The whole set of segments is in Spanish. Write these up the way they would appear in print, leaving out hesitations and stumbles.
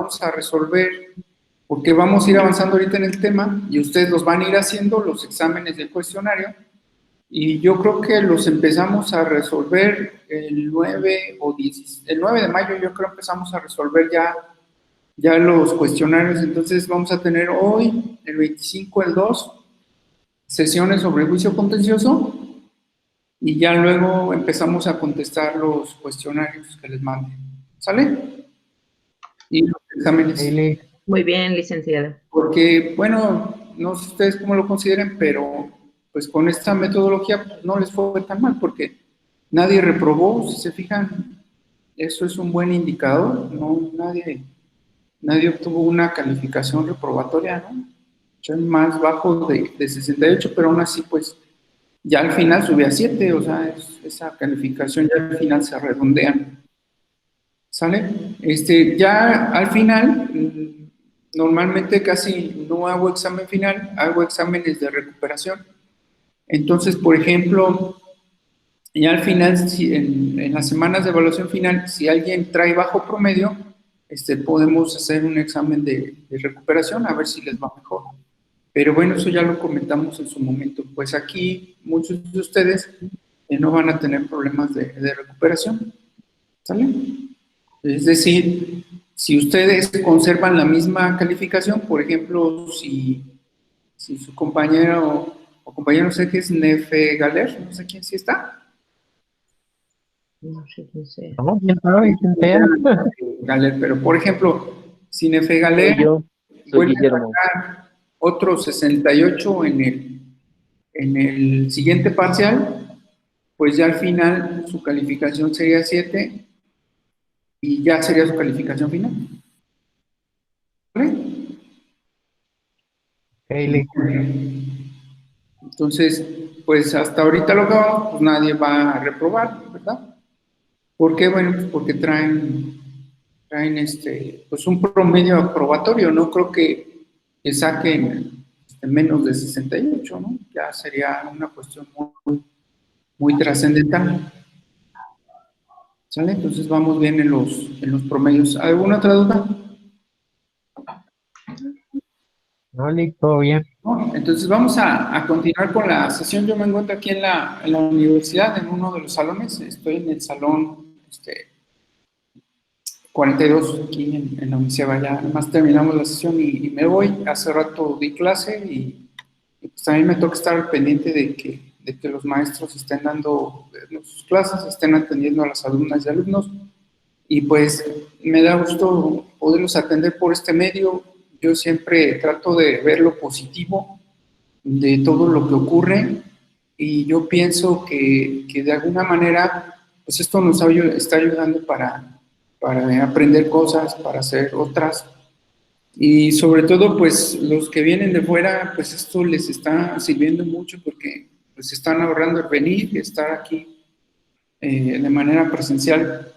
vamos a resolver, porque vamos a ir avanzando ahorita en el tema y ustedes los van a ir haciendo los exámenes del cuestionario y yo creo que los empezamos a resolver el 9 o 10, el 9 de mayo yo creo empezamos a resolver ya los cuestionarios, entonces vamos a tener hoy, el 25, el 2, sesiones sobre el juicio contencioso y ya luego empezamos a contestar los cuestionarios que les manden. ¿Sale? Y los exámenes. Muy bien, licenciada. Porque, bueno, no sé ustedes cómo lo consideren, pero pues con esta metodología pues, no les fue tan mal, porque nadie reprobó, si se fijan, eso es un buen indicador, no, nadie obtuvo una calificación reprobatoria, ¿no? Yo más bajo de 68, pero aún así, pues, ya al final subí a 7, o sea, esa calificación ya al final se redondea. ¿Sale? Ya al final, normalmente casi no hago examen final, hago exámenes de recuperación. Entonces, por ejemplo, ya al final, si en las semanas de evaluación final, si alguien trae bajo promedio, podemos hacer un examen de recuperación a ver si les va mejor. Pero bueno, eso ya lo comentamos en su momento. Pues aquí muchos de ustedes no van a tener problemas de recuperación. ¿Sale? Es decir, si ustedes conservan la misma calificación, por ejemplo, si su compañero o compañero sé que es Nefe Galer, no sé quién sí está. No sé quién sea. No, quién sabe, quién sea. Galer, pero por ejemplo, si Nefe Galer Yo soy vuelve a Guillermo. sacar otro 68 en el siguiente parcial, pues ya al final su calificación sería 7 y ya sería su calificación final. ¿Vale? Entonces, pues hasta ahorita lo que vamos, pues nadie va a reprobar, ¿verdad? ¿Por qué? Bueno, pues porque traen pues un promedio aprobatorio, no creo que saquen menos de 68, ¿no? Ya sería una cuestión muy trascendental. ¿Sale? Entonces vamos bien en los promedios. ¿Alguna otra duda? No, Lick, todo bien. ¿No? Entonces vamos a continuar con la sesión. Yo me encuentro aquí en la universidad, en uno de los salones. Estoy en el salón 42, aquí en la universidad. Ya además terminamos la sesión y me voy. Hace rato di clase y pues también me toca estar al pendiente de que los maestros estén dando sus clases, estén atendiendo a las alumnas y alumnos. Y pues me da gusto poderlos atender por este medio. Yo siempre trato de ver lo positivo de todo lo que ocurre y yo pienso que de alguna manera pues esto nos está ayudando para aprender cosas, para hacer otras y sobre todo pues los que vienen de fuera pues esto les está sirviendo mucho porque pues están ahorrando el venir y estar aquí de manera presencial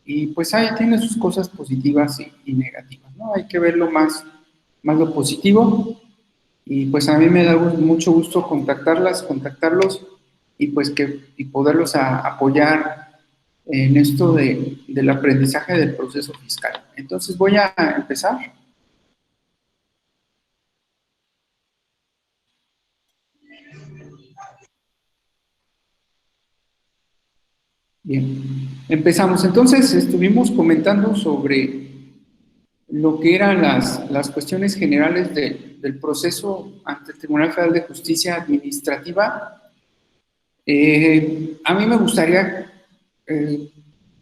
y pues ahí tiene sus cosas positivas y negativas, ¿no? Hay que verlo más lo positivo y pues a mí me da mucho gusto contactarlos y pues y poderlos apoyar en esto del aprendizaje del proceso fiscal. Entonces voy a empezar. Bien, empezamos. Entonces estuvimos comentando sobre lo que eran las cuestiones generales del proceso ante el Tribunal Federal de Justicia Administrativa. A mí me gustaría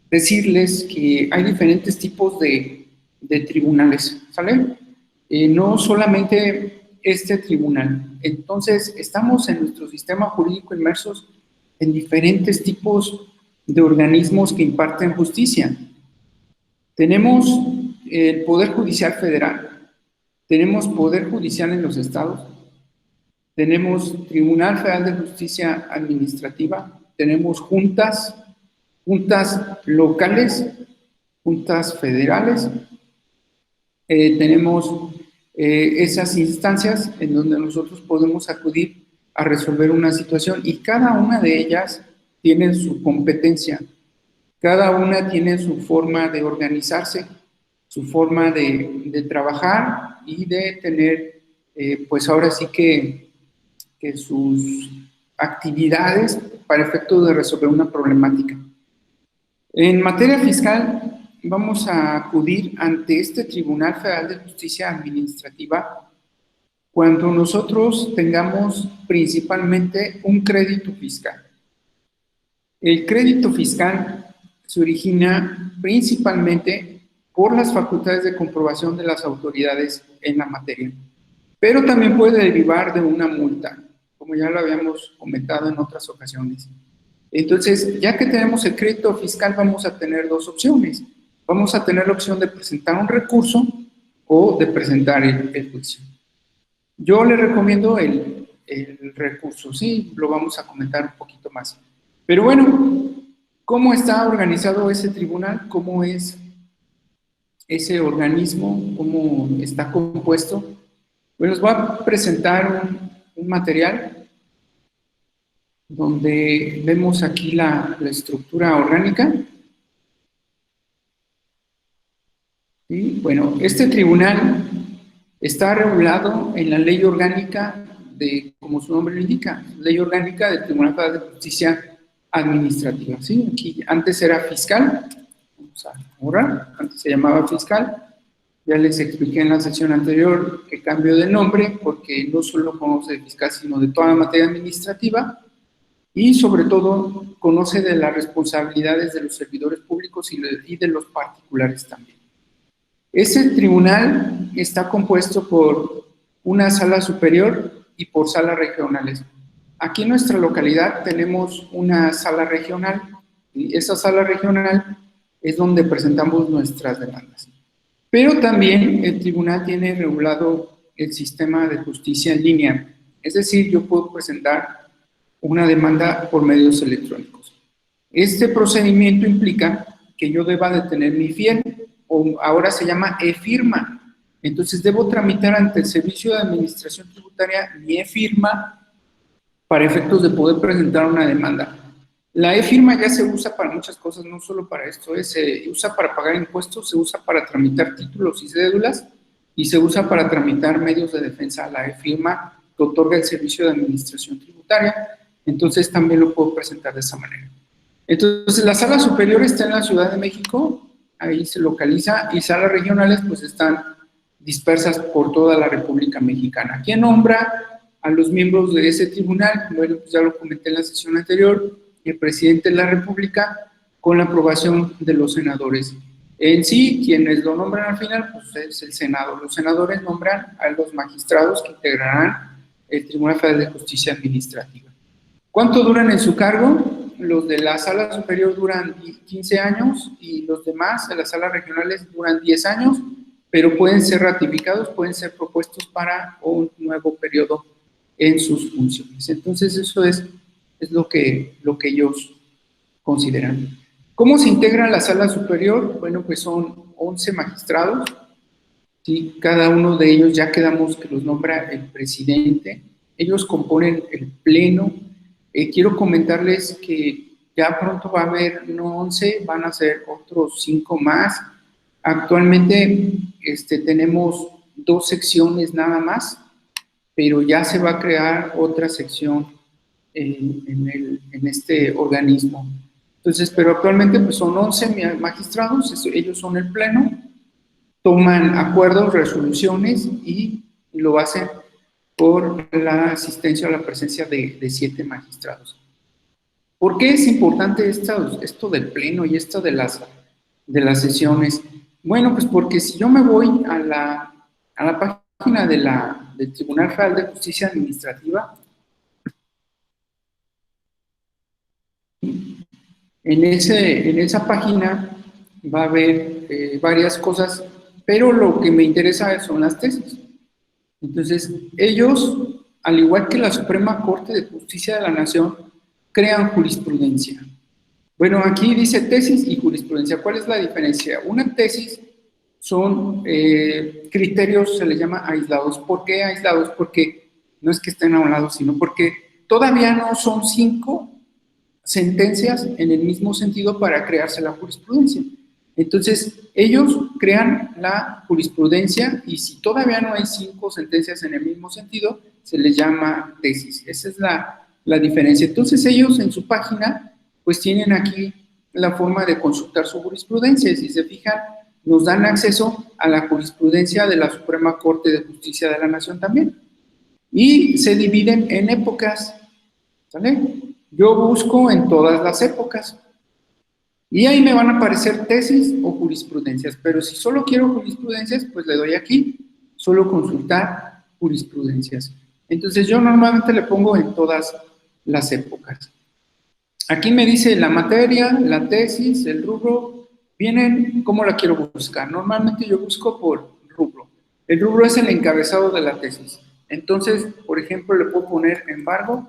decirles que hay diferentes tipos de tribunales, ¿sale? No solamente este tribunal. Entonces, estamos en nuestro sistema jurídico inmersos en diferentes tipos de organismos que imparten justicia. Tenemos el Poder Judicial Federal, tenemos Poder Judicial en los estados, tenemos Tribunal Federal de Justicia Administrativa, tenemos juntas locales, juntas federales, tenemos esas instancias en donde nosotros podemos acudir a resolver una situación y cada una de ellas tiene su competencia, cada una tiene su forma de organizarse su forma de trabajar y de tener, pues ahora sí que sus actividades para efecto de resolver una problemática. En materia fiscal, vamos a acudir ante este Tribunal Federal de Justicia Administrativa cuando nosotros tengamos principalmente un crédito fiscal. El crédito fiscal se origina principalmente por las facultades de comprobación de las autoridades en la materia, pero también puede derivar de una multa, como ya lo habíamos comentado en otras ocasiones. Entonces, ya que tenemos el crédito fiscal, vamos a tener dos opciones. Vamos a tener la opción de presentar un recurso o de presentar el juicio. Yo le recomiendo el recurso, sí, lo vamos a comentar un poquito más. Pero bueno, ¿cómo está organizado ese tribunal? ¿Cómo es ese organismo? ¿Cómo está compuesto? Bueno, les voy a presentar un material donde vemos aquí la estructura orgánica. Y bueno, este tribunal está regulado en la Ley Orgánica como su nombre lo indica, Ley Orgánica del Tribunal Federal de Justicia Administrativa. ¿Sí? Aquí antes era fiscal, vamos a borrar, antes se llamaba fiscal. Ya les expliqué en la sesión anterior que cambió de nombre porque no solo conoce de fiscal, sino de toda la materia administrativa y sobre todo conoce de las responsabilidades de los servidores públicos y de los particulares también. Ese tribunal está compuesto por una sala superior y por salas regionales. Aquí en nuestra localidad tenemos una sala regional y esa sala regional es donde presentamos nuestras demandas. Pero también el tribunal tiene regulado el sistema de justicia en línea. Es decir, yo puedo presentar una demanda por medios electrónicos. Este procedimiento implica que yo deba de tener mi fiel, o ahora se llama e-firma. Entonces, debo tramitar ante el Servicio de Administración Tributaria mi e-firma para efectos de poder presentar una demanda. La e-firma ya se usa para muchas cosas, no solo para esto, se usa para pagar impuestos, se usa para tramitar títulos y cédulas, y se usa para tramitar medios de defensa. La e-firma que otorga el Servicio de Administración Tributaria, entonces también lo puedo presentar de esa manera. Entonces, la sala superior está en la Ciudad de México, ahí se localiza, y salas regionales pues están dispersas por toda la República Mexicana. ¿Quién nombra a los miembros de ese tribunal? Bueno, pues ya lo comenté en la sesión anterior, el presidente de la República, con la aprobación de los senadores. En sí, quienes lo nombran al final, pues es el Senado. Los senadores nombran a los magistrados que integrarán el Tribunal Federal de Justicia Administrativa. ¿Cuánto duran en su cargo? Los de la sala superior duran 15 años y los demás de las salas regionales duran 10 años, pero pueden ser ratificados, pueden ser propuestos para un nuevo periodo en sus funciones. Entonces, eso es lo que ellos consideran. ¿Cómo se integra la sala superior? Bueno, pues son 11 magistrados, ¿sí? Cada uno de ellos ya quedamos que los nombra el presidente. Ellos componen el pleno. Quiero comentarles que ya pronto va a haber no 11, van a ser otros 5 más. Actualmente tenemos 2 secciones nada más, pero ya se va a crear otra sección en este organismo. Entonces, pero actualmente pues son 11 magistrados, ellos son el pleno, toman acuerdos, resoluciones y lo hacen por la asistencia o la presencia de 7 magistrados. ¿Por qué es importante esto del pleno y esto de las sesiones? Bueno, pues porque si yo me voy a la página del Tribunal Federal de Justicia Administrativa, en esa página va a haber varias cosas, pero lo que me interesa son las tesis. Entonces, ellos, al igual que la Suprema Corte de Justicia de la Nación, crean jurisprudencia. Bueno, aquí dice tesis y jurisprudencia. ¿Cuál es la diferencia? Una tesis son criterios, se les llama aislados. ¿Por qué aislados? Porque no es que estén a un lado, sino porque todavía no son 5 sentencias en el mismo sentido para crearse la jurisprudencia. Entonces, ellos crean la jurisprudencia y si todavía no hay 5 sentencias en el mismo sentido, se les llama tesis. Esa es la diferencia. Entonces, ellos en su página, pues tienen aquí la forma de consultar su jurisprudencia. Si se fijan, nos dan acceso a la jurisprudencia de la Suprema Corte de Justicia de la Nación también. Y se dividen en épocas, ¿sale? Yo busco en todas las épocas. Y ahí me van a aparecer tesis o jurisprudencias, pero si solo quiero jurisprudencias, pues le doy aquí, solo consultar jurisprudencias. Entonces yo normalmente le pongo en todas las épocas. Aquí me dice la materia, la tesis, el rubro, vienen cómo la quiero buscar. Normalmente yo busco por rubro. El rubro es el encabezado de la tesis. Entonces, por ejemplo, le puedo poner embargo,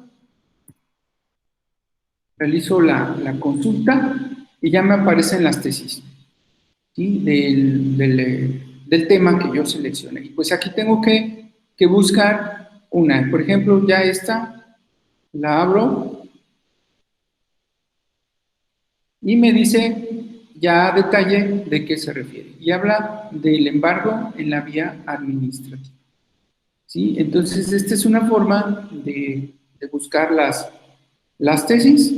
realizo la consulta y ya me aparecen las tesis, ¿sí? del tema que yo seleccioné. Y pues aquí tengo que buscar una. Por ejemplo, ya esta, la abro y me dice ya a detalle de qué se refiere. Y habla del embargo en la vía administrativa, ¿sí? Entonces, esta es una forma de buscar las tesis.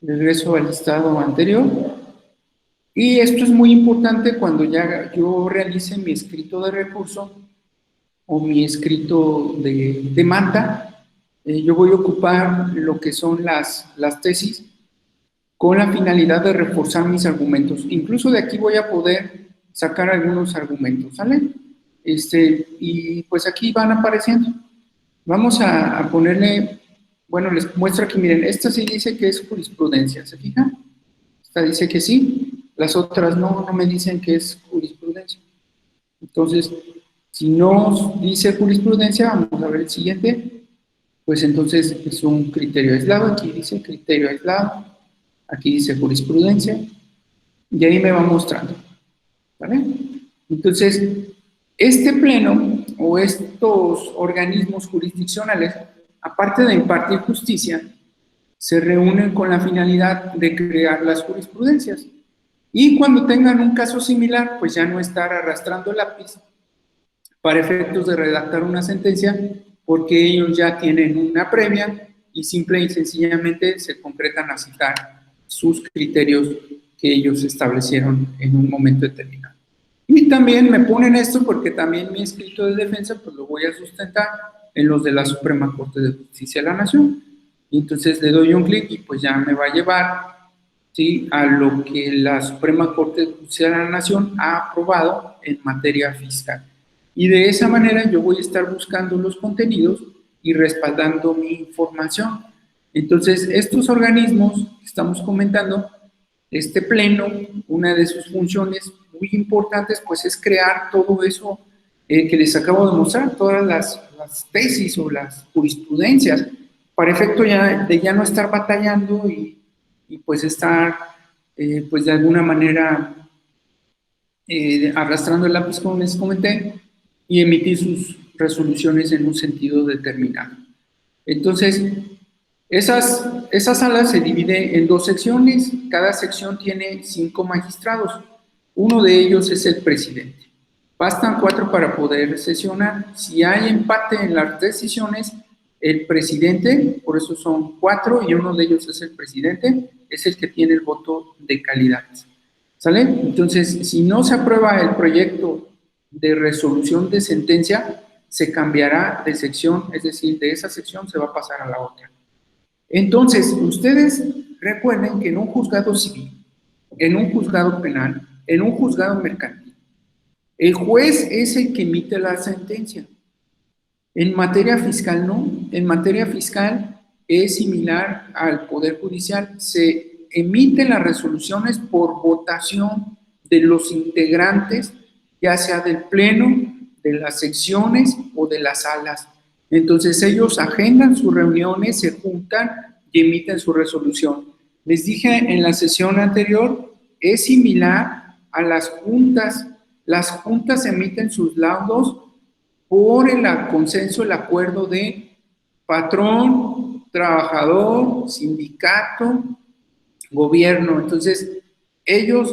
Regreso al estado anterior. Y esto es muy importante cuando ya yo realice mi escrito de recurso o mi escrito de demanda. Yo voy a ocupar lo que son las tesis con la finalidad de reforzar mis argumentos. Incluso de aquí voy a poder sacar algunos argumentos, ¿sale? Y pues aquí van apareciendo. Vamos a ponerle, bueno, les muestro aquí, miren, esta sí dice que es jurisprudencia, ¿se fijan? Esta dice que sí, las otras no me dicen que es jurisprudencia. Entonces, si no dice jurisprudencia, vamos a ver el siguiente, pues entonces es un criterio aislado, aquí dice criterio aislado, aquí dice jurisprudencia, y ahí me va mostrando, ¿vale? Entonces, este pleno o estos organismos jurisdiccionales, aparte de impartir justicia, se reúnen con la finalidad de crear las jurisprudencias. Y cuando tengan un caso similar, pues ya no estar arrastrando el lápiz para efectos de redactar una sentencia, porque ellos ya tienen una previa y simple y sencillamente se concretan a citar sus criterios que ellos establecieron en un momento determinado. Y también me ponen esto porque también mi escrito de defensa pues lo voy a sustentar en los de la Suprema Corte de Justicia de la Nación. Y entonces le doy un clic y pues ya me va a llevar, ¿sí?, a lo que la Suprema Corte de Justicia de la Nación ha aprobado en materia fiscal. Y de esa manera yo voy a estar buscando los contenidos y respaldando mi información. Entonces, estos organismos que estamos comentando, este pleno, una de sus funciones muy importantes, pues es crear todo eso que les acabo de mostrar, todas las tesis o las jurisprudencias, para efecto de ya no estar batallando y pues estar, pues de alguna manera, arrastrando el lápiz, como les comenté, y emitir sus resoluciones en un sentido determinado. Entonces, esa sala se divide en 2 secciones, cada sección tiene 5 magistrados, uno de ellos es el presidente. Bastan 4 para poder sesionar. Si hay empate en las decisiones, el presidente, por eso son 4 y uno de ellos es el presidente, es el que tiene el voto de calidad. ¿Sale? Entonces, si no se aprueba el proyecto de resolución de sentencia, se cambiará de sección, es decir, de esa sección se va a pasar a la otra. Entonces, ustedes recuerden que en un juzgado civil, en un juzgado penal, en un juzgado mercantil, el juez es el que emite la sentencia. En materia fiscal no, en materia fiscal es similar al Poder Judicial, se emiten las resoluciones por votación de los integrantes, ya sea del pleno, de las secciones o de las salas. Entonces ellos agendan sus reuniones, se juntan y emiten su resolución. Les dije en la sesión anterior, es similar a las juntas. Las juntas emiten sus laudos por el consenso, el acuerdo de patrón, trabajador, sindicato, gobierno. Entonces, ellos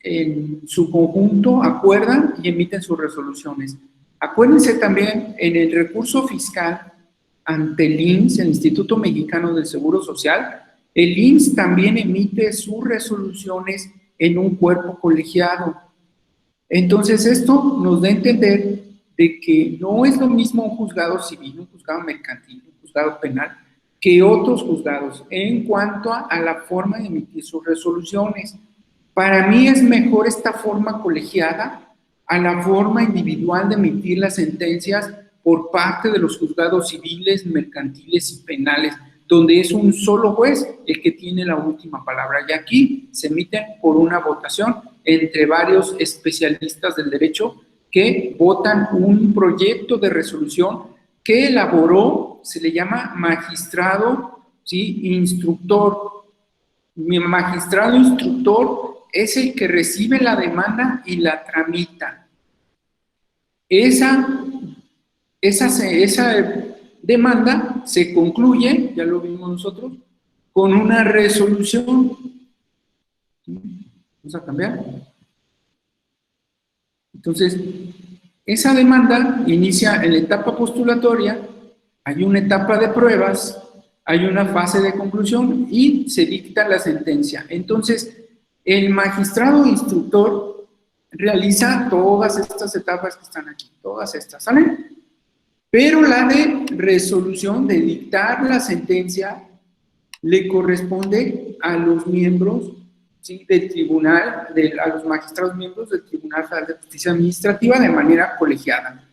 en su conjunto acuerdan y emiten sus resoluciones. Acuérdense también en el recurso fiscal ante el IMSS, el Instituto Mexicano del Seguro Social, el IMSS también emite sus resoluciones en un cuerpo colegiado. Entonces, esto nos da a entender de que no es lo mismo un juzgado civil, un juzgado mercantil, un juzgado penal, que otros juzgados en cuanto a la forma de emitir sus resoluciones. Para mí es mejor esta forma colegiada a la forma individual de emitir las sentencias por parte de los juzgados civiles, mercantiles y penales, donde es un solo juez el que tiene la última palabra. Y aquí se emiten por una votación entre varios especialistas del derecho que votan un proyecto de resolución que elaboró, se le llama magistrado, ¿sí?, instructor. Mi magistrado instructor es el que recibe la demanda y la tramita. Esa demanda se concluye, ya lo vimos nosotros, con una resolución. Vamos a cambiar. Entonces, esa demanda inicia en la etapa postulatoria, hay una etapa de pruebas, hay una fase de conclusión y se dicta la sentencia. Entonces, el magistrado instructor realiza todas estas etapas que están aquí, todas estas, ¿sale? Pero la de resolución, de dictar la sentencia, le corresponde a los miembros, ¿sí?, del tribunal, a los magistrados miembros del Tribunal Federal de Justicia Administrativa de manera colegiada.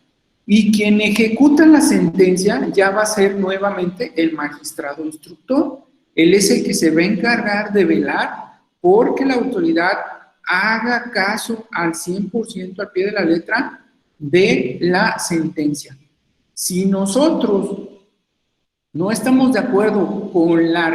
Y quien ejecuta la sentencia ya va a ser nuevamente el magistrado instructor. Él es el que se va a encargar de velar porque la autoridad haga caso al 100% al pie de la letra de la sentencia. Si nosotros no estamos de acuerdo con la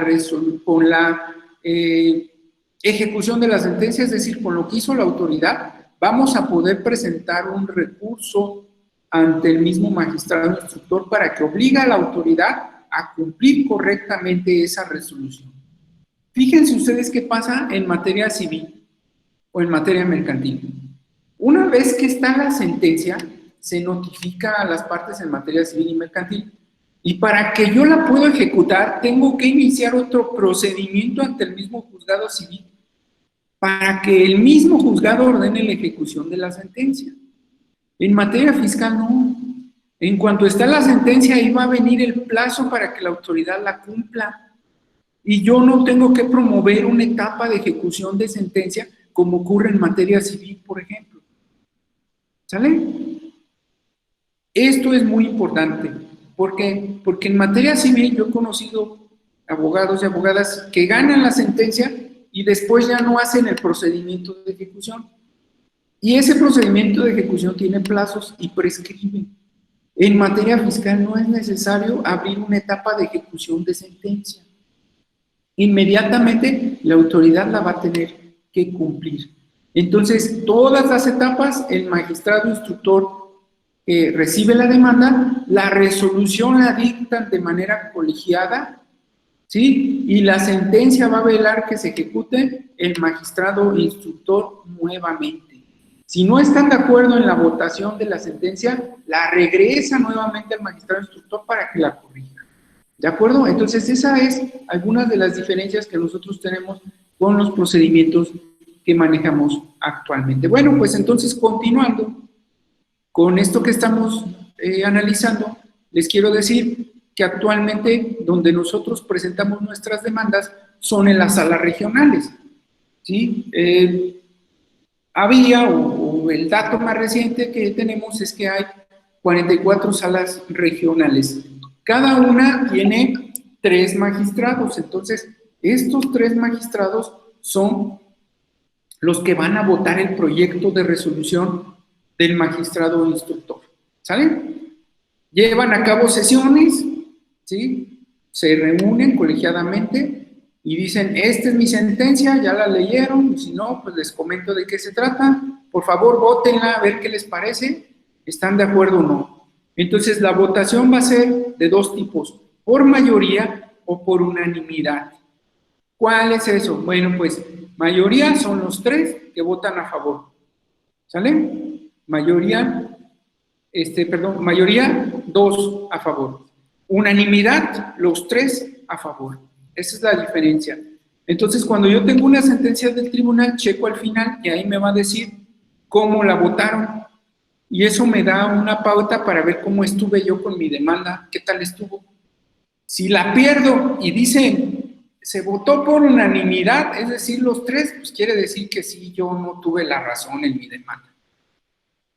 ejecución de la sentencia, es decir, con lo que hizo la autoridad, vamos a poder presentar un recurso ante el mismo magistrado instructor para que obligue a la autoridad a cumplir correctamente esa resolución. Fíjense ustedes qué pasa en materia civil o en materia mercantil. Una vez que está la sentencia, se notifica a las partes en materia civil y mercantil. Y para que yo la pueda ejecutar, tengo que iniciar otro procedimiento ante el mismo juzgado civil para que el mismo juzgado ordene la ejecución de la sentencia. En materia fiscal no. En cuanto está la sentencia, ahí va a venir el plazo para que la autoridad la cumpla. Y yo no tengo que promover una etapa de ejecución de sentencia como ocurre en materia civil, por ejemplo. ¿Sale? Esto es muy importante. ¿Por qué? Porque en materia civil yo he conocido abogados y abogadas que ganan la sentencia y después ya no hacen el procedimiento de ejecución. Y ese procedimiento de ejecución tiene plazos y prescribe. En materia fiscal no es necesario abrir una etapa de ejecución de sentencia. Inmediatamente la autoridad la va a tener que cumplir. Entonces, todas las etapas, el magistrado instructor recibe la demanda, la resolución la dictan de manera colegiada, ¿sí? Y la sentencia va a velar que se ejecute el magistrado instructor nuevamente. Si no están de acuerdo en la votación de la sentencia, la regresa nuevamente al magistrado instructor para que la corrija. ¿De acuerdo? Entonces, esa es algunas de las diferencias que nosotros tenemos con los procedimientos que manejamos actualmente. Bueno, pues entonces, continuando con esto que estamos analizando, les quiero decir que actualmente donde nosotros presentamos nuestras demandas son en las salas regionales, ¿sí? Había, o el dato más reciente que tenemos es que hay 44 salas regionales. Cada una tiene 3 magistrados, entonces estos 3 magistrados son los que van a votar el proyecto de resolución del magistrado instructor, ¿sale? Llevan a cabo sesiones, ¿sí? Se reúnen colegiadamente y dicen, esta es mi sentencia, ya la leyeron, y si no, pues les comento de qué se trata, por favor, vótenla, a ver qué les parece, ¿están de acuerdo o no? Entonces, la votación va a ser de 2 tipos, por mayoría o por unanimidad. ¿Cuál es eso? Bueno, pues, Mayoría son los 3 que votan a favor. ¿Sale? Mayoría, mayoría 2 a favor. Unanimidad, los 3 a favor. Esa es la diferencia. Entonces, cuando yo tengo una sentencia del tribunal, checo al final y ahí me va a decir cómo la votaron. Y eso me da una pauta para ver cómo estuve yo con mi demanda, qué tal estuvo. Si la pierdo y dicen, se votó por unanimidad, es decir, los 3, pues quiere decir que sí, yo no tuve la razón en mi demanda.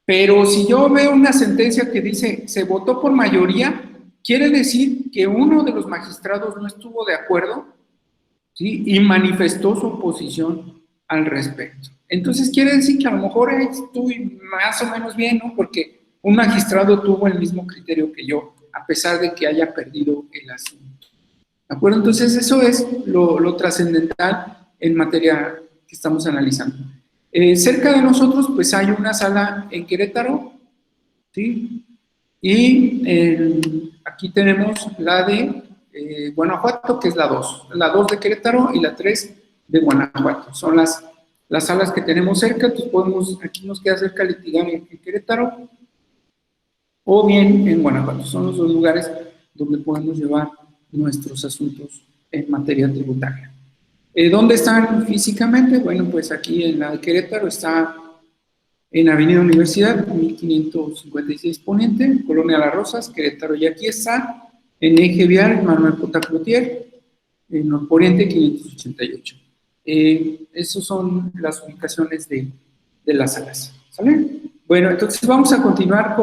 Pero si yo veo una sentencia que dice, se votó por mayoría, quiere decir que uno de los magistrados no estuvo de acuerdo, ¿sí? Y manifestó su oposición al respecto. Entonces quiere decir que a lo mejor estuve más o menos bien, ¿no? Porque un magistrado tuvo el mismo criterio que yo, a pesar de que haya perdido el asunto. ¿De acuerdo? Entonces eso es lo trascendental en materia que estamos analizando. Cerca de nosotros pues hay una sala en Querétaro, ¿sí? Y aquí tenemos la de Guanajuato, que es la 2 de Querétaro y la 3 de Guanajuato. Son las salas que tenemos cerca, entonces aquí nos queda cerca litigar en Querétaro o bien en Guanajuato. Son los 2 lugares donde podemos llevar nuestros asuntos en materia tributaria. ¿Dónde están físicamente? Bueno, pues aquí en la de Querétaro está en Avenida Universidad, 1556 Poniente, Colonia Las Rosas, Querétaro. Y aquí está en Eje Vial Manuel J. Cloutier, en Norponiente 588. Esas son las ubicaciones de las salas. ¿Sale? Bueno, entonces vamos a continuar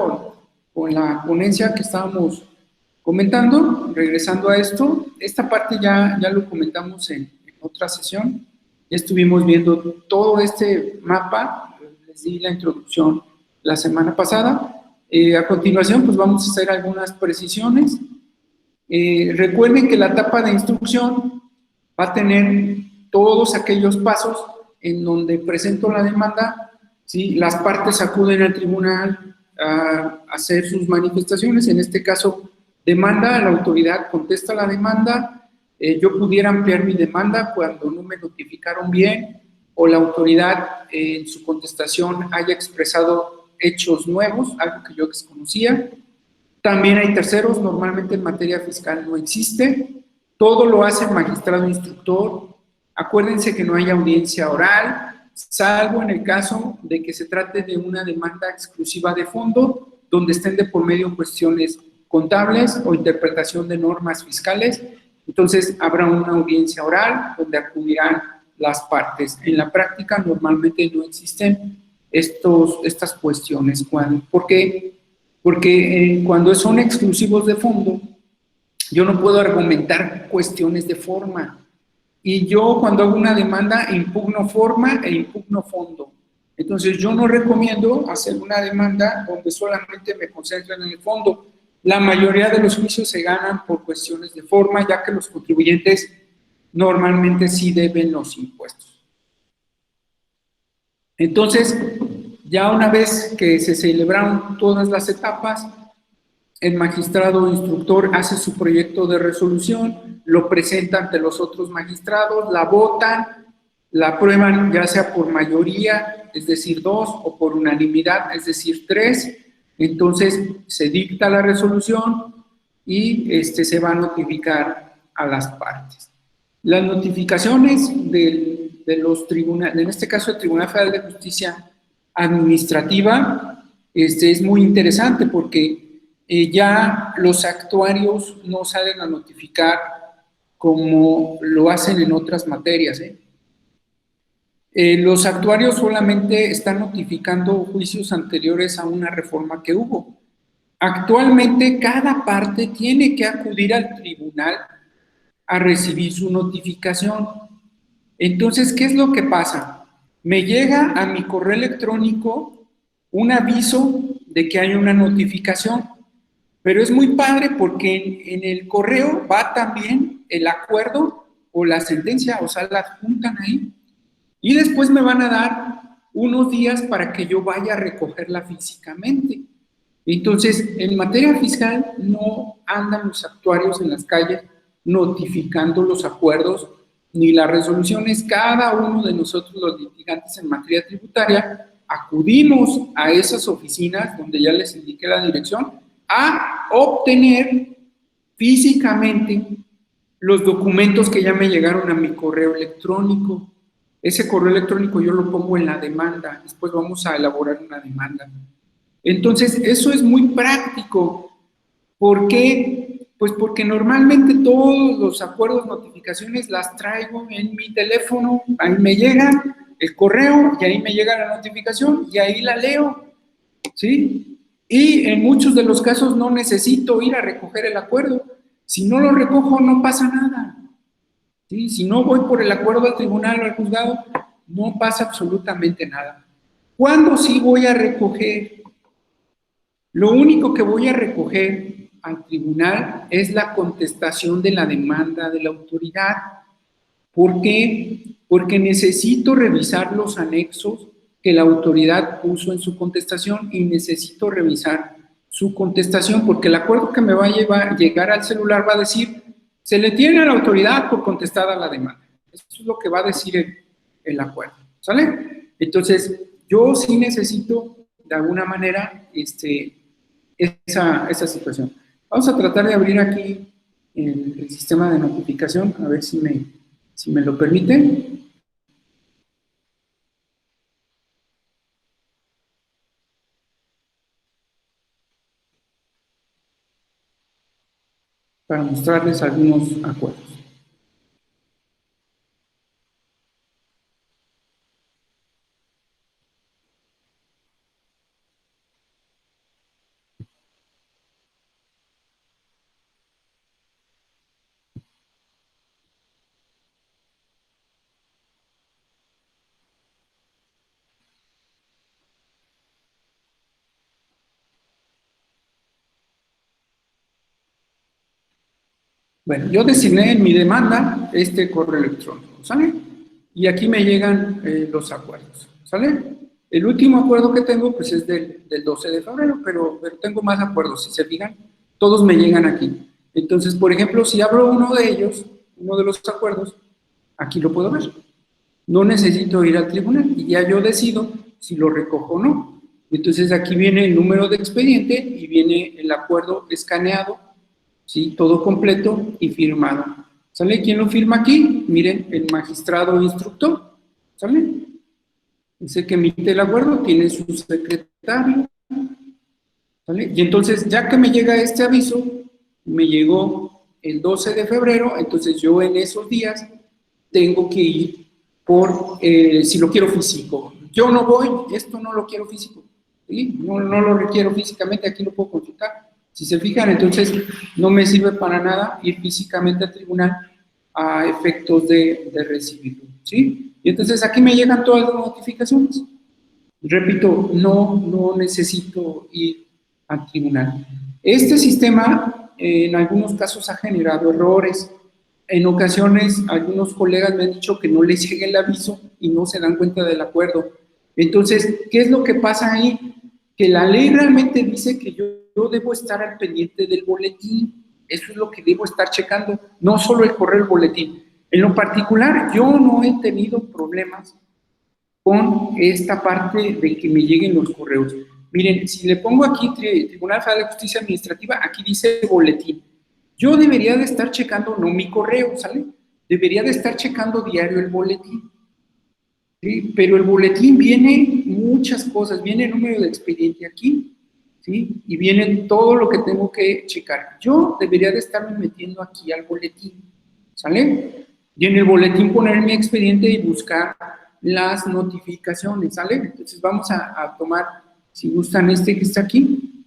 con la ponencia que estábamos comentando. Regresando a esto, esta parte ya lo comentamos en otra sesión. Ya estuvimos viendo todo este mapa, les di la introducción la semana pasada. A continuación, pues vamos a hacer algunas precisiones. Recuerden que la etapa de instrucción va a tener todos aquellos pasos en donde presento la demanda, ¿sí? Las partes acuden al tribunal a hacer sus manifestaciones, en este caso, demanda, la autoridad contesta la demanda. Yo pudiera ampliar mi demanda cuando no me notificaron bien o la autoridad en su contestación haya expresado hechos nuevos, algo que yo desconocía. También hay terceros, normalmente en materia fiscal no existe. Todo lo hace el magistrado instructor. Acuérdense que no hay audiencia oral, salvo en el caso de que se trate de una demanda exclusiva de fondo, donde estén de por medio cuestiones contables o interpretación de normas fiscales. Entonces, habrá una audiencia oral donde acudirán las partes. En la práctica, normalmente no existen estas cuestiones. ¿Por qué? Porque cuando son exclusivos de fondo, yo no puedo argumentar cuestiones de forma. Y yo, cuando hago una demanda, impugno forma e impugno fondo. Entonces, yo no recomiendo hacer una demanda donde solamente me concentren en el fondo. La mayoría de los juicios se ganan por cuestiones de forma, ya que los contribuyentes normalmente sí deben los impuestos. Entonces, ya una vez que se celebraron todas las etapas, el magistrado instructor hace su proyecto de resolución, lo presenta ante los otros magistrados, la votan, la aprueban ya sea por mayoría, es decir, 2, o por unanimidad, es decir, 3. Entonces, se dicta la resolución y se va a notificar a las partes. Las notificaciones de los tribunales, en este caso el Tribunal Federal de Justicia Administrativa, es muy interesante porque ya los actuarios no salen a notificar como lo hacen en otras materias. Los actuarios solamente están notificando juicios anteriores a una reforma que hubo. Actualmente, cada parte tiene que acudir al tribunal a recibir su notificación. Entonces, ¿qué es lo que pasa? Me llega a mi correo electrónico un aviso de que hay una notificación, pero es muy padre porque en el correo va también el acuerdo o la sentencia, o sea, la juntan ahí. Y después me van a dar unos días para que yo vaya a recogerla físicamente. Entonces, en materia fiscal no andan los actuarios en las calles notificando los acuerdos ni la resolución es cada uno de nosotros los litigantes en materia tributaria acudimos a esas oficinas donde ya les indiqué la dirección a obtener físicamente los documentos que ya me llegaron a mi correo electrónico. Ese correo electrónico yo lo pongo en la demanda, después vamos a elaborar una demanda. Entonces, eso es muy práctico. ¿Por qué? Pues porque normalmente todos los acuerdos, notificaciones las traigo en mi teléfono, ahí me llegan el correo y ahí me llega la notificación y ahí la leo, ¿sí? Y en muchos de los casos no necesito ir a recoger el acuerdo. Si no lo recojo, no pasa nada, ¿sí? Si no voy por el acuerdo al tribunal o al juzgado, no pasa absolutamente nada. ¿Cuándo sí voy a recoger? Lo único que voy a recoger al tribunal es la contestación de la demanda de la autoridad. ¿Por qué? Porque necesito revisar los anexos que la autoridad puso en su contestación y necesito revisar su contestación, porque el acuerdo que me va a llegar al celular va a decir, se le tiene a la autoridad por contestada la demanda. Eso es lo que va a decir el acuerdo, ¿sale? Entonces, yo sí necesito, de alguna manera, esa situación. Vamos a tratar de abrir aquí el sistema de notificación, a ver si me lo permite. Para mostrarles algunos acuerdos. Bueno, yo designé en mi demanda este correo electrónico, ¿sale? Y aquí me llegan los acuerdos, ¿sale? El último acuerdo que tengo, pues es del 12 de febrero, pero tengo más acuerdos, si se fijan, todos me llegan aquí. Entonces, por ejemplo, si abro uno de ellos, uno de los acuerdos, aquí lo puedo ver. No necesito ir al tribunal y ya yo decido si lo recojo o no. Entonces, aquí viene el número de expediente y viene el acuerdo escaneado, ¿sí? Todo completo y firmado. ¿Sale? ¿Quién lo firma aquí? Miren, el magistrado instructor. ¿Sale? Es el que emite el acuerdo, tiene su secretario. ¿Sale? Y entonces, ya que me llega este aviso, me llegó el 12 de febrero, entonces yo en esos días tengo que ir por, si lo quiero físico. Yo no voy, esto no lo quiero físico. ¿Sí? No lo requiero físicamente, aquí lo puedo consultar. Si se fijan, entonces no me sirve para nada ir físicamente al tribunal a efectos de recibirlo, ¿sí? Y entonces aquí me llegan todas las notificaciones. Repito, no necesito ir al tribunal. Este sistema en algunos casos ha generado errores. En ocasiones algunos colegas me han dicho que no les llegue el aviso y no se dan cuenta del acuerdo. Entonces, ¿qué es lo que pasa ahí? Que la ley realmente dice que yo debo estar al pendiente del boletín. Eso es lo que debo estar checando, no solo el correo del boletín. En lo particular, yo no he tenido problemas con esta parte de que me lleguen los correos. Miren, si le pongo aquí Tribunal Federal de Justicia Administrativa, aquí dice boletín. Yo debería de estar checando, no mi correo, ¿sale? Debería de estar checando diario el boletín. ¿Sí? Pero el boletín viene muchas cosas, viene el número de expediente aquí, ¿sí? Y viene todo lo que tengo que checar. Yo debería de estarme metiendo aquí al boletín, ¿sale? Y en el boletín poner mi expediente y buscar las notificaciones, ¿sale? Entonces vamos a tomar, si gustan, este que está aquí,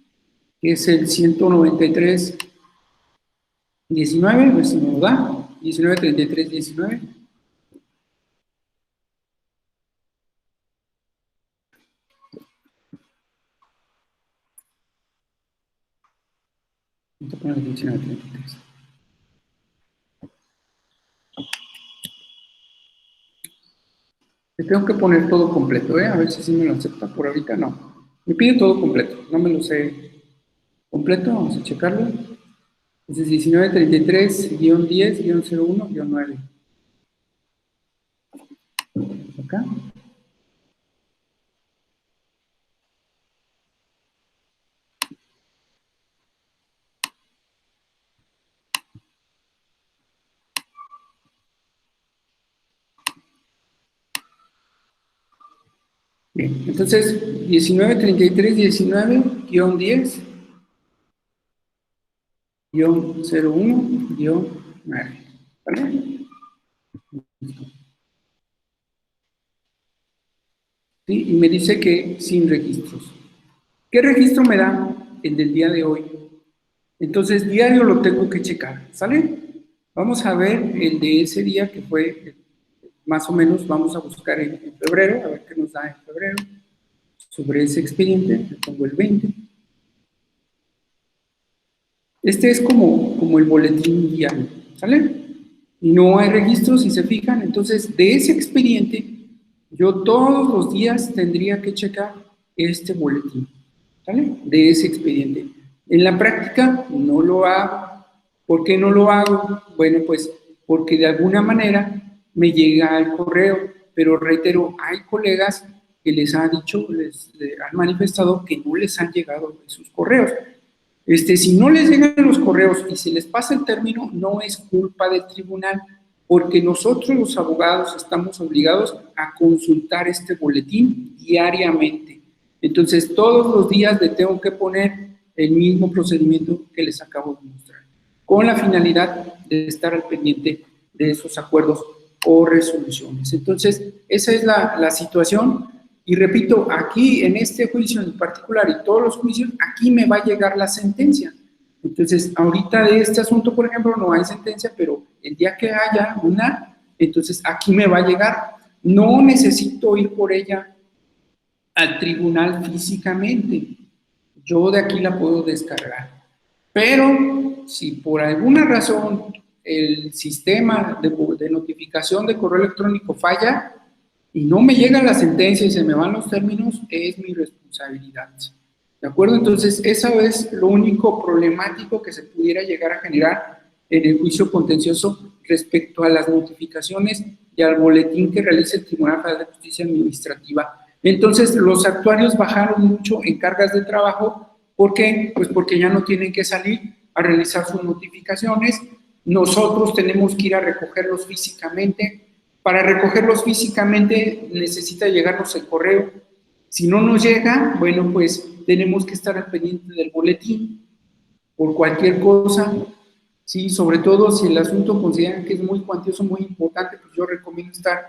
que es el 193.19, a ver si me lo da, 1933.19. Voy a poner el 1933. Le tengo que poner todo completo, a ver si sí me lo acepta. Por ahorita no. Me pide todo completo, no me lo sé completo, vamos a checarlo. Es 1933-10-01-9. Acá. Bien, entonces 1933 19-10 -01-9, ¿vale? ¿Sí? Y me dice que sin registros. ¿Qué registro me da? El del día de hoy. Entonces, diario lo tengo que checar, ¿sale? Vamos a ver el de ese día que fue, más o menos, vamos a buscar en febrero, a ver qué nos da en febrero. Sobre ese expediente, le pongo el 20. Este es como el boletín diario, ¿sale? Y no hay registros, si se fijan. Entonces, de ese expediente, yo todos los días tendría que checar este boletín, ¿sale? De ese expediente. En la práctica no lo hago. ¿Por qué no lo hago? Bueno, pues porque de alguna manera me llega el correo, pero reitero, hay colegas que les han dicho, les han manifestado que no les han llegado esos correos. Si no les llegan los correos y se les pasa el término, no es culpa del tribunal, porque nosotros los abogados estamos obligados a consultar este boletín diariamente. Entonces, todos los días le tengo que poner el mismo procedimiento que les acabo de mostrar, con la finalidad de estar al pendiente de esos acuerdos o resoluciones. Entonces, esa es la situación. Y repito, aquí en este juicio en particular y todos los juicios, aquí me va a llegar la sentencia. Entonces, ahorita de este asunto, por ejemplo, no hay sentencia, pero el día que haya una, entonces aquí me va a llegar. No necesito ir por ella al tribunal físicamente. Yo de aquí la puedo descargar. Pero si por alguna razón el sistema de notificación de correo electrónico falla y no me llega la sentencia y se me van los términos, es mi responsabilidad. ¿De acuerdo? Entonces, eso es lo único problemático que se pudiera llegar a generar en el juicio contencioso respecto a las notificaciones y al boletín que realiza el Tribunal Federal de Justicia Administrativa. Entonces, los actuarios bajaron mucho en cargas de trabajo. ¿Por qué? Pues porque ya no tienen que salir a realizar sus notificaciones. Nosotros tenemos que ir a recogerlos físicamente. Para recogerlos físicamente necesita llegarnos el correo. Si no nos llega, bueno, pues tenemos que estar al pendiente del boletín por cualquier cosa, ¿sí? Sobre todo si el asunto consideran que es muy cuantioso, muy importante, pues yo recomiendo estar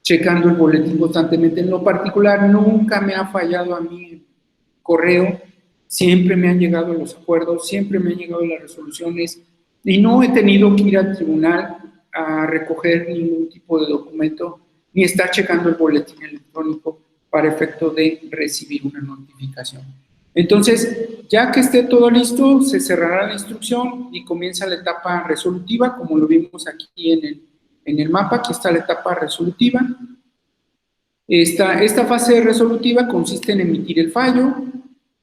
checando el boletín constantemente. En lo particular, nunca me ha fallado a mí el correo, siempre me han llegado los acuerdos, siempre me han llegado las resoluciones y no he tenido que ir al tribunal a recoger ningún tipo de documento ni estar checando el boletín electrónico para efecto de recibir una notificación. Entonces, ya que esté todo listo, se cerrará la instrucción y comienza la etapa resolutiva, como lo vimos aquí en el mapa. Aquí está la etapa resolutiva. Esta fase resolutiva consiste en emitir el fallo.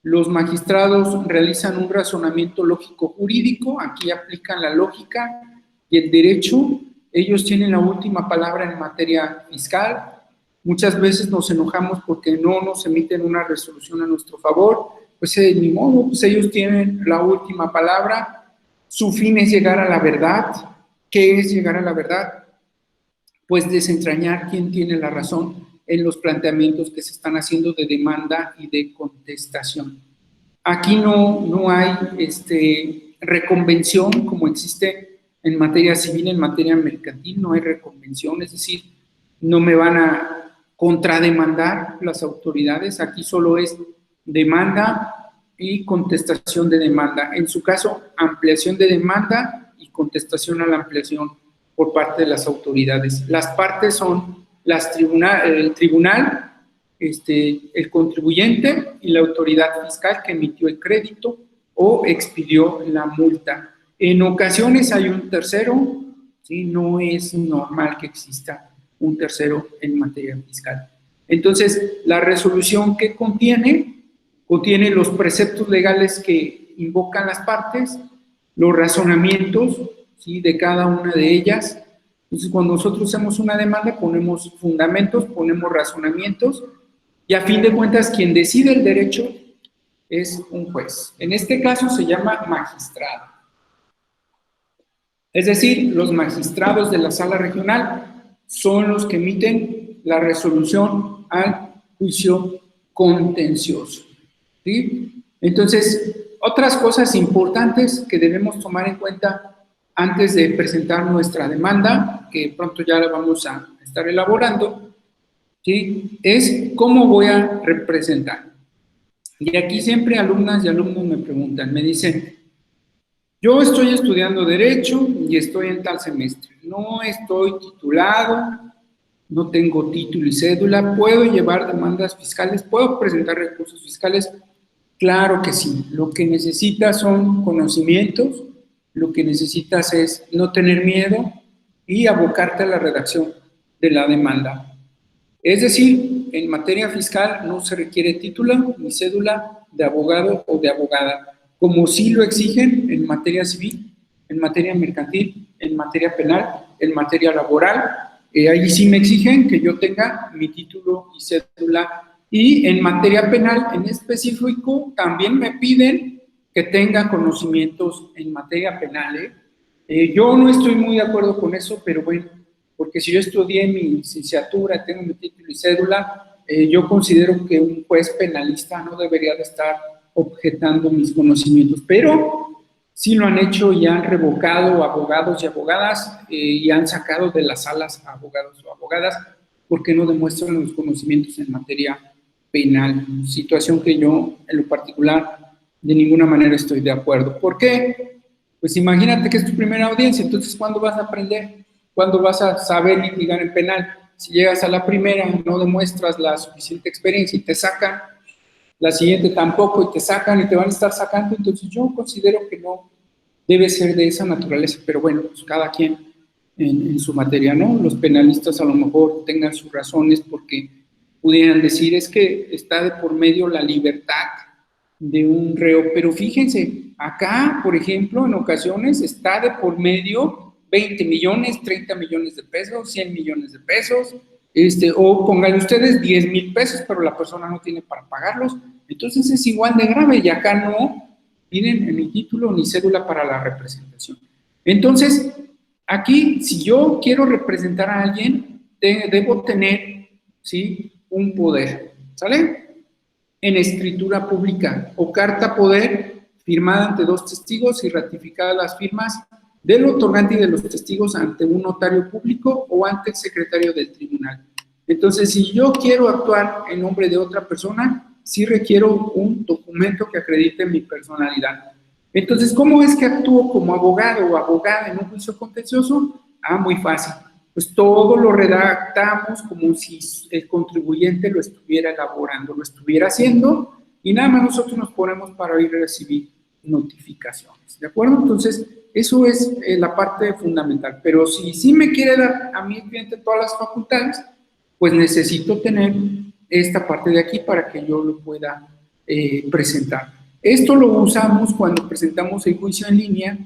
Los magistrados realizan un razonamiento lógico-jurídico, aquí aplican la lógica y el derecho. Ellos tienen la última palabra en materia fiscal. Muchas veces nos enojamos porque no nos emiten una resolución a nuestro favor, pues ni modo, pues ellos tienen la última palabra. Su fin es llegar a la verdad. ¿Qué es llegar a la verdad? Pues desentrañar quién tiene la razón en los planteamientos que se están haciendo de demanda y de contestación. Aquí no hay reconvención como existe en materia civil, en materia mercantil, no hay reconvención, es decir, no me van a contrademandar las autoridades, aquí solo es demanda y contestación de demanda. En su caso, ampliación de demanda y contestación a la ampliación por parte de las autoridades. Las partes son el tribunal, el contribuyente y la autoridad fiscal que emitió el crédito o expidió la multa. En ocasiones hay un tercero, ¿sí? No es normal que exista un tercero en materia fiscal. Entonces, la resolución que contiene los preceptos legales que invocan las partes, los razonamientos, ¿sí? De cada una de ellas, Entonces, cuando nosotros hacemos una demanda, ponemos fundamentos, ponemos razonamientos, y a fin de cuentas, quien decide el derecho es un juez. En este caso se llama magistrado. Es decir, los magistrados de la sala regional son los que emiten la resolución al juicio contencioso, ¿sí? Entonces, otras cosas importantes que debemos tomar en cuenta antes de presentar nuestra demanda, que pronto ya la vamos a estar elaborando, ¿sí? Es cómo voy a representar. Y aquí siempre alumnas y alumnos me preguntan, me dicen, yo estoy estudiando Derecho y estoy en tal semestre, no estoy titulado, no tengo título y cédula, ¿puedo llevar demandas fiscales? ¿Puedo presentar recursos fiscales? Claro que sí. Lo que necesitas son conocimientos, lo que necesitas es no tener miedo y abocarte a la redacción de la demanda. Es decir, en materia fiscal no se requiere título ni cédula de abogado o de abogada, como sí lo exigen en materia civil, en materia mercantil, en materia penal, en materia laboral. Ahí sí me exigen que yo tenga mi título y cédula. Y en materia penal, en específico, también me piden que tenga conocimientos en materia penal. Yo no estoy muy de acuerdo con eso, pero bueno, porque si yo estudié mi licenciatura, tengo mi título y cédula, yo considero que un juez penalista no debería de estar objetando mis conocimientos, pero sí lo han hecho y han revocado abogados y abogadas y han sacado de las salas a abogados o abogadas porque no demuestran los conocimientos en materia penal, situación que yo en lo particular de ninguna manera estoy de acuerdo. ¿Por qué? Pues imagínate que es tu primera audiencia, entonces ¿cuándo vas a aprender? ¿Cuándo vas a saber litigar en penal? Si llegas a la primera y no demuestras la suficiente experiencia y te sacan, la siguiente tampoco y te sacan y te van a estar sacando, entonces yo considero que no debe ser de esa naturaleza, pero bueno, pues cada quien en su materia, ¿no? Los penalistas a lo mejor tengan sus razones porque pudieran decir es que está de por medio la libertad de un reo, pero fíjense, acá, por ejemplo, en ocasiones está de por medio 20 millones, 30 millones de pesos, 100 millones de pesos, o pónganle ustedes 10,000 pesos, pero la persona no tiene para pagarlos, entonces es igual de grave y acá no piden ni título ni cédula para la representación. Entonces, aquí, si yo quiero representar a alguien, debo tener, ¿sí?, un poder, ¿sale? En escritura pública o carta poder firmada ante 2 testigos y ratificadas las firmas del otorgante y de los testigos ante un notario público o ante el secretario del tribunal. Entonces, si yo quiero actuar en nombre de otra persona, sí requiero un documento que acredite mi personalidad. Entonces, ¿cómo es que actúo como abogado o abogada en un juicio contencioso? Muy fácil. Pues todo lo redactamos como si el contribuyente lo estuviera elaborando, lo estuviera haciendo, y nada más nosotros nos ponemos para ir a recibir notificaciones, ¿de acuerdo? Entonces, eso es la parte fundamental. Pero si sí me quiere dar a mi cliente todas las facultades, pues necesito tener esta parte de aquí para que yo lo pueda presentar. Esto lo usamos cuando presentamos el juicio en línea.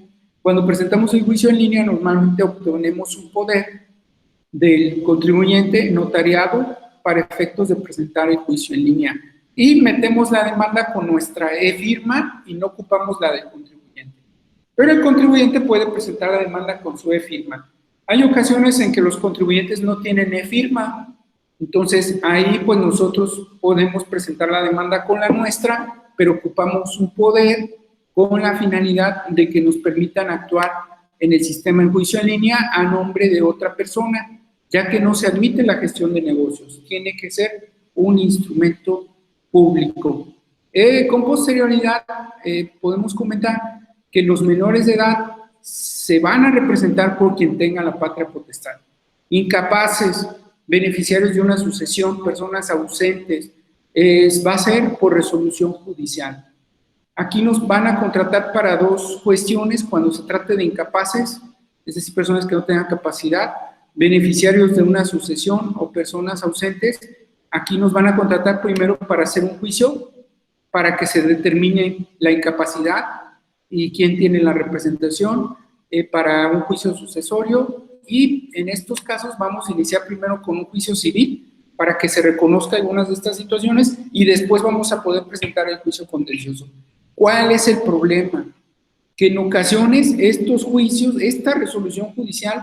Cuando presentamos el juicio en línea, normalmente obtenemos un poder del contribuyente notariado para efectos de presentar el juicio en línea. Y metemos la demanda con nuestra e-firma y no ocupamos la del contribuyente. Pero el contribuyente puede presentar la demanda con su e-firma. Hay ocasiones en que los contribuyentes no tienen e-firma, entonces ahí pues nosotros podemos presentar la demanda con la nuestra, pero ocupamos un poder con la finalidad de que nos permitan actuar en el sistema en juicio en línea a nombre de otra persona, ya que no se admite la gestión de negocios, tiene que ser un instrumento público. Con posterioridad podemos comentar que los menores de edad se van a representar por quien tenga la patria potestad. Incapaces, beneficiarios de una sucesión, personas ausentes, va a ser por resolución judicial. Aquí nos van a contratar para 2 cuestiones cuando se trate de incapaces, es decir, personas que no tengan capacidad, beneficiarios de una sucesión o personas ausentes. Aquí nos van a contratar primero para hacer un juicio, para que se determine la incapacidad y quién tiene la representación, para un juicio sucesorio, y en estos casos vamos a iniciar primero con un juicio civil para que se reconozca algunas de estas situaciones y después vamos a poder presentar el juicio contencioso. ¿Cuál es el problema? Que en ocasiones estos juicios, esta resolución judicial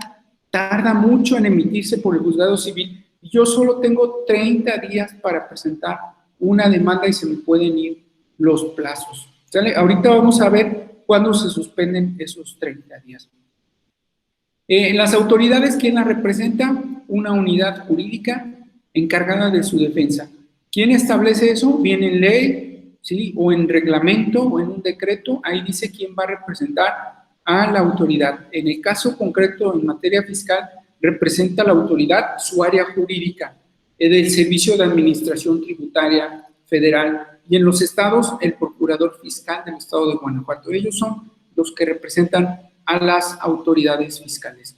tarda mucho en emitirse por el juzgado civil y yo solo tengo 30 días para presentar una demanda y se me pueden ir los plazos. ¿Sale? Ahorita vamos a ver cuándo se suspenden esos 30 días. Las autoridades, ¿quién las representa? Una unidad jurídica encargada de su defensa. ¿Quién establece eso? Viene en ley, ¿sí? O en reglamento o en un decreto, ahí dice quién va a representar a la autoridad. En el caso concreto, en materia fiscal, representa la autoridad su área jurídica del Servicio de Administración Tributaria Federal y en los estados el Procurador Fiscal del Estado de Guanajuato. Ellos son los que representan a las autoridades fiscales.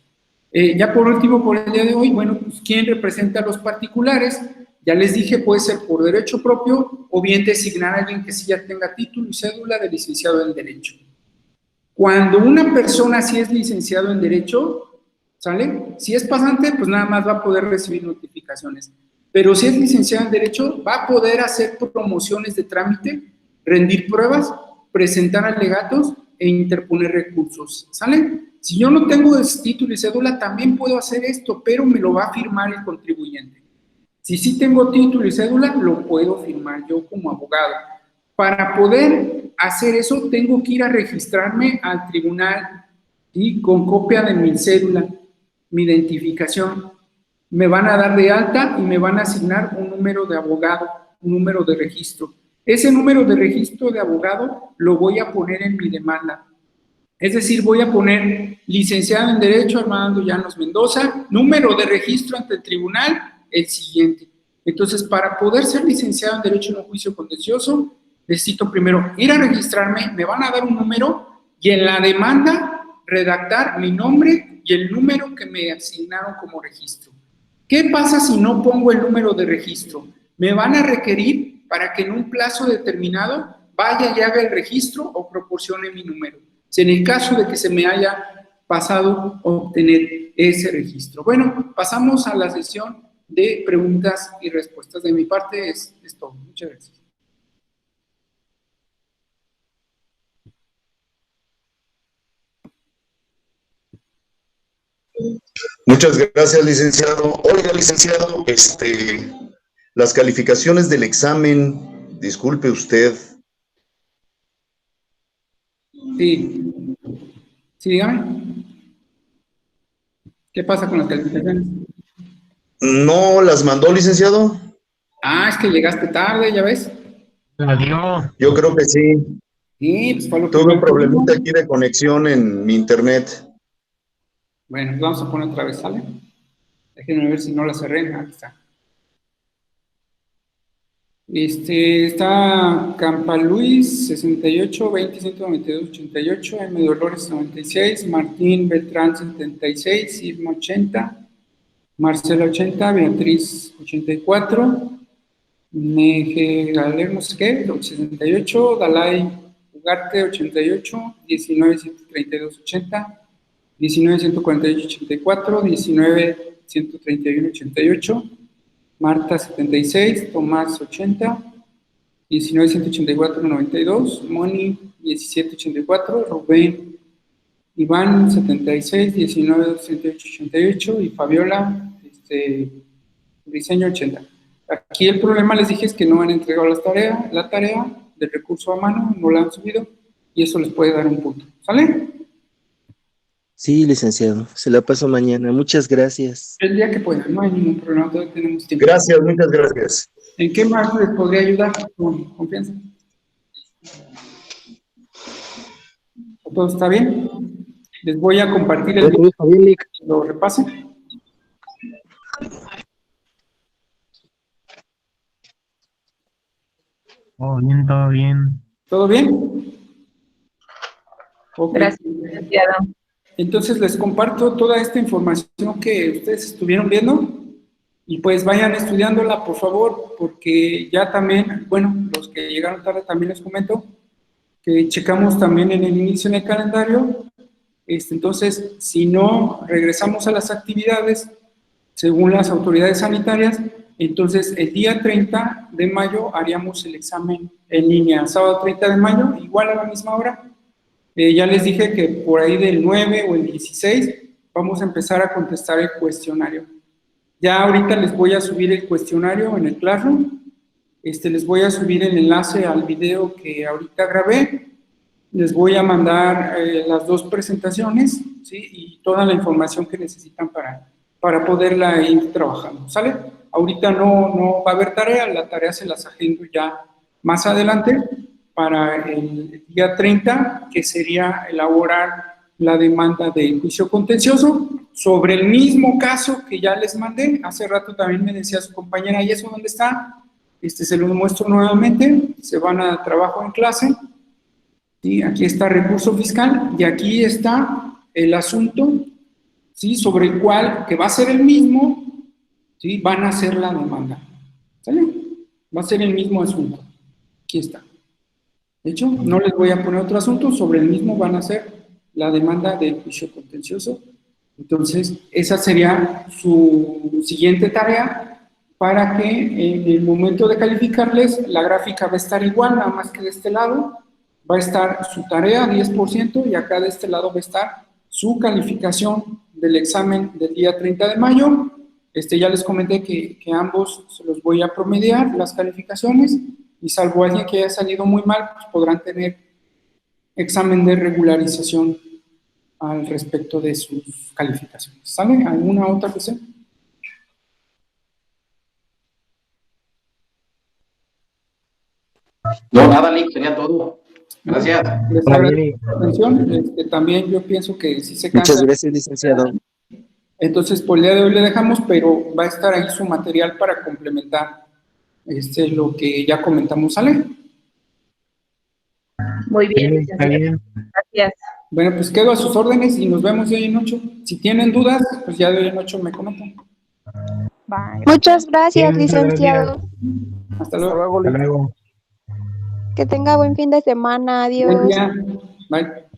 Ya por último, por el día de hoy, bueno, pues ¿quién representa a los particulares? Ya les dije, puede ser por derecho propio o bien designar a alguien que sí ya tenga título y cédula de licenciado en Derecho. Cuando una persona sí es licenciado en Derecho, ¿sale? Si es pasante, pues nada más va a poder recibir notificaciones. Pero si es licenciado en Derecho, va a poder hacer promociones de trámite, rendir pruebas, presentar alegatos e interponer recursos, ¿sale? Si yo no tengo título y cédula, también puedo hacer esto, pero me lo va a firmar el contribuyente. Si sí tengo título y cédula, lo puedo firmar yo como abogado. Para poder hacer eso, tengo que ir a registrarme al tribunal y con copia de mi cédula, mi identificación. Me van a dar de alta y me van a asignar un número de abogado, un número de registro. Ese número de registro de abogado lo voy a poner en mi demanda. Es decir, voy a poner licenciado en Derecho Armando Llanos Mendoza, número de registro ante el tribunal, el siguiente. Entonces, para poder ser licenciado en Derecho en un juicio contencioso, necesito primero ir a registrarme, me van a dar un número y en la demanda redactar mi nombre y el número que me asignaron como registro. ¿Qué pasa si no pongo el número de registro? Me van a requerir para que en un plazo determinado vaya y haga el registro o proporcione mi número. Si en el caso de que se me haya pasado obtener ese registro. Bueno, pasamos a la sesión de preguntas y respuestas. De mi parte es todo. Muchas gracias. Muchas gracias, licenciado. Oiga, licenciado, las calificaciones del examen, disculpe usted. Sí. Sí, dígame. ¿Qué pasa con las calificaciones? ¿No las mandó, licenciado? Ah, es que llegaste tarde, ¿ya ves? Adiós. Yo creo que sí. Sí, pues fue lo que... Tuve un problemita aquí de conexión en mi internet. Bueno, vamos a poner otra vez, ¿sale? Déjenme ver si no la cerré. Aquí está. Está Campa Luis, 68, 20, 192, 88, M. Dolores, 96, Martín Beltrán, 76, Irma, 80, Marcela, 80, Beatriz, 84, Neje Galer, no sé qué, 68, Dalai Ugarte, 88, 19, 132, 80, 19, 148, 84, 19, 131, 88, Marta, 76, Tomás, 80, 19, 184, 92, Moni, 17, 84, Rubén, Iván, 76, 19, 108, 88 y Fabiola, diseño 80. Aquí el problema, les dije, es que no han entregado la tarea del recurso a mano, no la han subido y eso les puede dar un punto. ¿Sale? Sí, licenciado, se la paso mañana. Muchas gracias. El día que puedan, no hay ningún problema, todavía tenemos tiempo. Gracias, muchas gracias. ¿En qué más les podría ayudar con confianza? ¿Todo está bien? Les voy a compartir el video, Está bien, Lic. lo repasen. Oh, bien, todo bien. ¿Todo bien? Ok. Gracias, licenciado. Entonces les comparto toda esta información que ustedes estuvieron viendo y pues vayan estudiándola, por favor, porque ya también, bueno, los que llegaron tarde también les comento que checamos también en el inicio en el calendario Entonces, si no regresamos a las actividades, según las autoridades sanitarias, entonces el día 30 de mayo haríamos el examen en línea, sábado 30 de mayo, igual a la misma hora. Ya les dije que por ahí del 9 o el 16 vamos a empezar a contestar el cuestionario. Ya ahorita les voy a subir el cuestionario en el Classroom. Les voy a subir el enlace al video que ahorita grabé. Les voy a mandar las dos presentaciones, ¿sí? Y toda la información que necesitan para poderla ir trabajando, ¿sale? Ahorita no va a haber tarea, la tarea se las agendo ya más adelante para el día 30, que sería elaborar la demanda de juicio contencioso sobre el mismo caso que ya les mandé. Hace rato también me decía su compañera, ¿y eso dónde está? Se lo muestro nuevamente, se van a trabajo en clase, ¿sí? Aquí está recurso fiscal y aquí está el asunto, ¿sí? Sobre el cual, que va a ser el mismo, ¿sí? Van a hacer la demanda, ¿sale? Va a ser el mismo asunto, aquí está. De hecho, no les voy a poner otro asunto, sobre el mismo van a hacer la demanda de juicio contencioso. Entonces, esa sería su siguiente tarea para que en el momento de calificarles, la gráfica va a estar igual, nada más que de este lado va a estar su tarea, 10%, y acá de este lado va a estar su calificación del examen del día 30 de mayo. Ya les comenté que ambos se los voy a promediar, las calificaciones, y salvo alguien que haya salido muy mal, pues podrán tener examen de regularización al respecto de sus calificaciones. ¿Sale? ¿Alguna otra cuestión? No, nada, Nick, sería todo. Gracias. Les agradezco la atención. También yo pienso que si se cansa. Muchas gracias, licenciado. Entonces, por el día de hoy le dejamos, pero va a estar ahí su material para complementar lo que ya comentamos, ¿sale? Muy bien, Está licenciado. bien. Gracias. Bueno, pues quedo a sus órdenes y nos vemos de hoy en 8. Si tienen dudas, pues ya de hoy en 8 me comentan. Bye. Muchas gracias, Bien, muchas licenciado. Hasta luego. Hasta luego. Que tenga buen fin de semana. Buen Adiós. día. Bye.